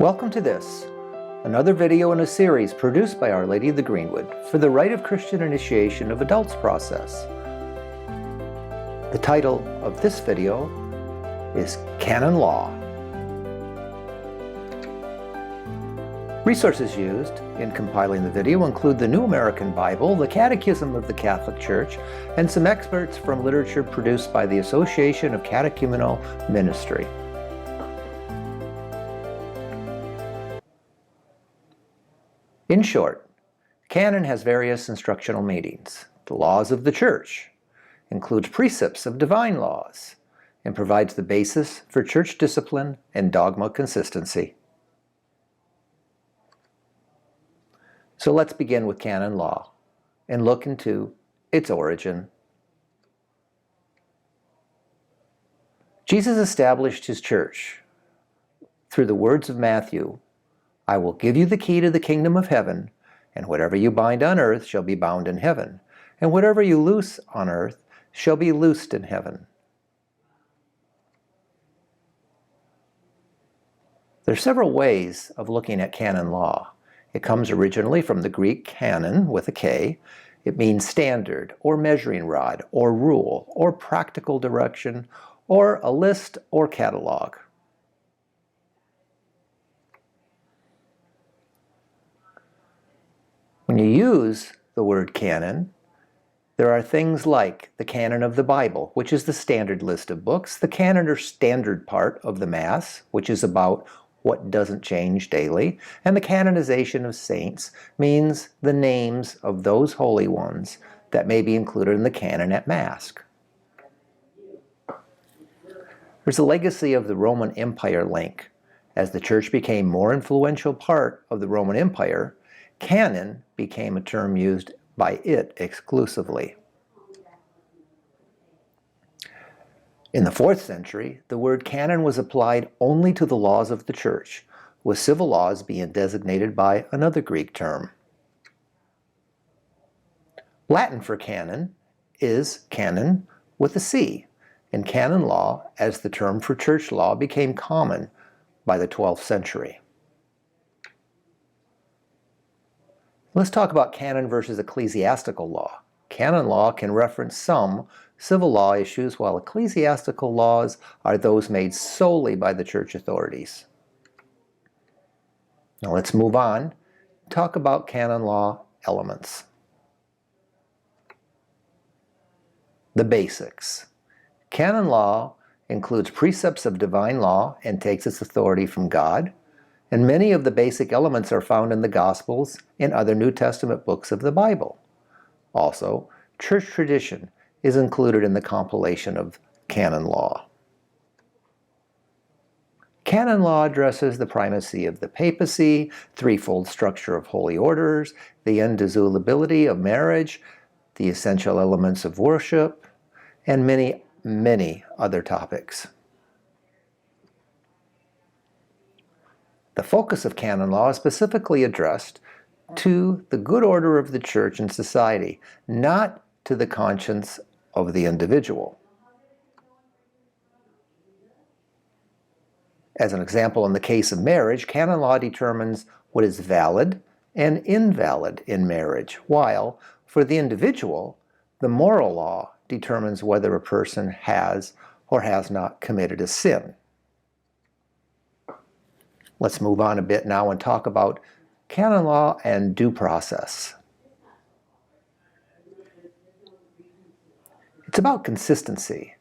Welcome to this, another video in a series produced by Our Lady of the Greenwood for the Rite of Christian Initiation of Adults process. The title of this video is Canon Law. Resources used in compiling the video include the New American Bible, the Catechism of the Catholic Church, and some excerpts from literature produced by the Association of Catechumenal Ministry. In short, canon has various instructional meanings. The laws of the Church includes precepts of divine laws and provides the basis for church discipline and dogma consistency. So let's begin with canon law and look into its origin. Jesus established his church through the words of Matthew, "I will give you the key to the kingdom of heaven, and whatever you bind on earth shall be bound in heaven, and whatever you loose on earth shall be loosed in heaven." There are several ways of looking at canon law. It comes originally from the Greek canon with a K. It means standard, or measuring rod, or rule, or practical direction, or a list or catalog. When you use the word canon, there are things like the canon of the Bible, which is the standard list of books, the canon or standard part of the Mass, which is about what doesn't change daily, and the canonization of saints means the names of those holy ones that may be included in the canon at Mass. There's a legacy of the Roman Empire link. As the Church became more influential part of the Roman Empire, canon became a term used by it exclusively. In the 4th century, the word canon was applied only to the laws of the Church, with civil laws being designated by another Greek term. Latin for canon is canon with a C, and canon law, as the term for church law, became common by the 12th century. Let's talk about canon versus ecclesiastical law. Canon law can reference some civil law issues, while ecclesiastical laws are those made solely by the church authorities. Now let's move on and talk about canon law elements. The basics. Canon law includes precepts of divine law and takes its authority from God, and many of the basic elements are found in the Gospels and other New Testament books of the Bible. Also, church tradition is included in the compilation of canon law. Canon law addresses the primacy of the papacy, threefold structure of holy orders, the indissolubility of marriage, the essential elements of worship, and many, many other topics. The focus of canon law is specifically addressed to the good order of the church and society, not to the conscience of the individual. As an example, in the case of marriage, canon law determines what is valid and invalid in marriage, while for the individual, the moral law determines whether a person has or has not committed a sin. Let's move on a bit now and talk about canon law and due process. It's about consistency.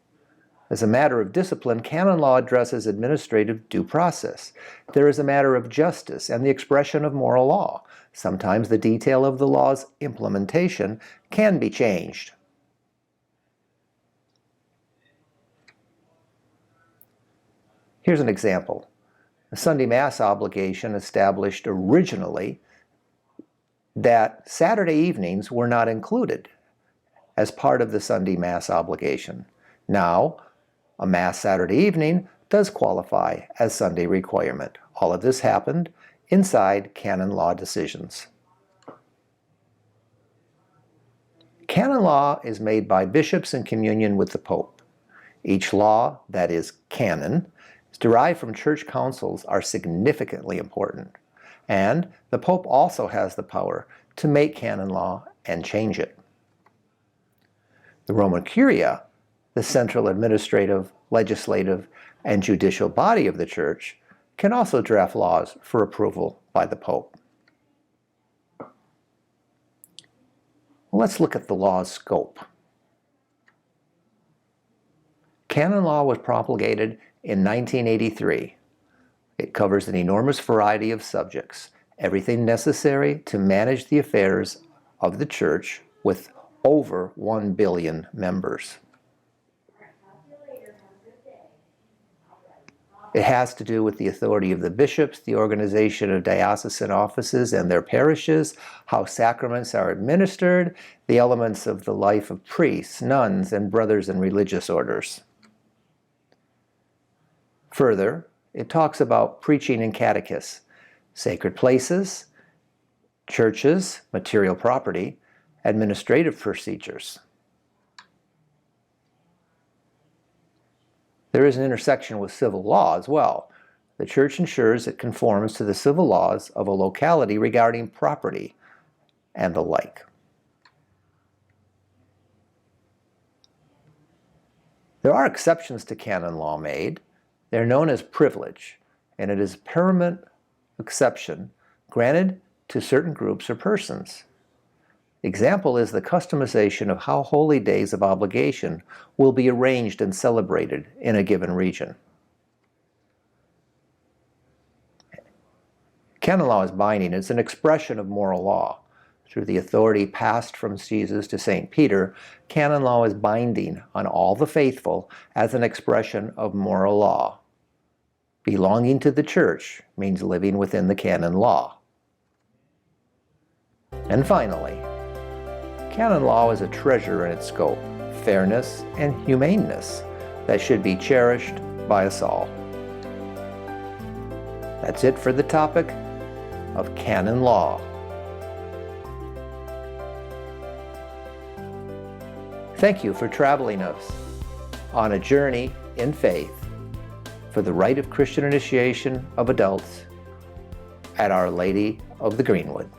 As a matter of discipline, canon law addresses administrative due process. There is a matter of justice and the expression of moral law. Sometimes the detail of the law's implementation can be changed. Here's an example. The Sunday Mass obligation established originally that Saturday evenings were not included as part of the Sunday Mass obligation. Now, a Mass Saturday evening does qualify as Sunday requirement. All of this happened inside canon law decisions. Canon law is made by bishops in communion with the Pope. Each law, that is canon, is derived from church councils are significantly important, and the Pope also has the power to make canon law and change it. The Roman Curia, the central administrative, legislative, and judicial body of the Church, can also draft laws for approval by the Pope. Let's look at the law's scope. Canon law was promulgated in 1983. It covers an enormous variety of subjects, everything necessary to manage the affairs of the Church with over 1 billion members. It has to do with the authority of the bishops, the organization of diocesan offices and their parishes, how sacraments are administered, the elements of the life of priests, nuns, and brothers in religious orders. Further, it talks about preaching and catechis, sacred places, churches, material property, administrative procedures. There is an intersection with civil law as well. The Church ensures it conforms to the civil laws of a locality regarding property and the like. There are exceptions to canon law made. They're known as privilege, and it is a paramount exception granted to certain groups or persons. Example is the customization of how holy days of obligation will be arranged and celebrated in a given region. Canon law is binding. It's an expression of moral law. Through the authority passed from Jesus to St. Peter, canon law is binding on all the faithful as an expression of moral law. Belonging to the Church means living within the canon law. And finally, canon law is a treasure in its scope, fairness, and humaneness that should be cherished by us all. That's it for the topic of canon law. Thank you for traveling us on a journey in faith for the rite of Christian initiation of adults at Our Lady of the Greenwood.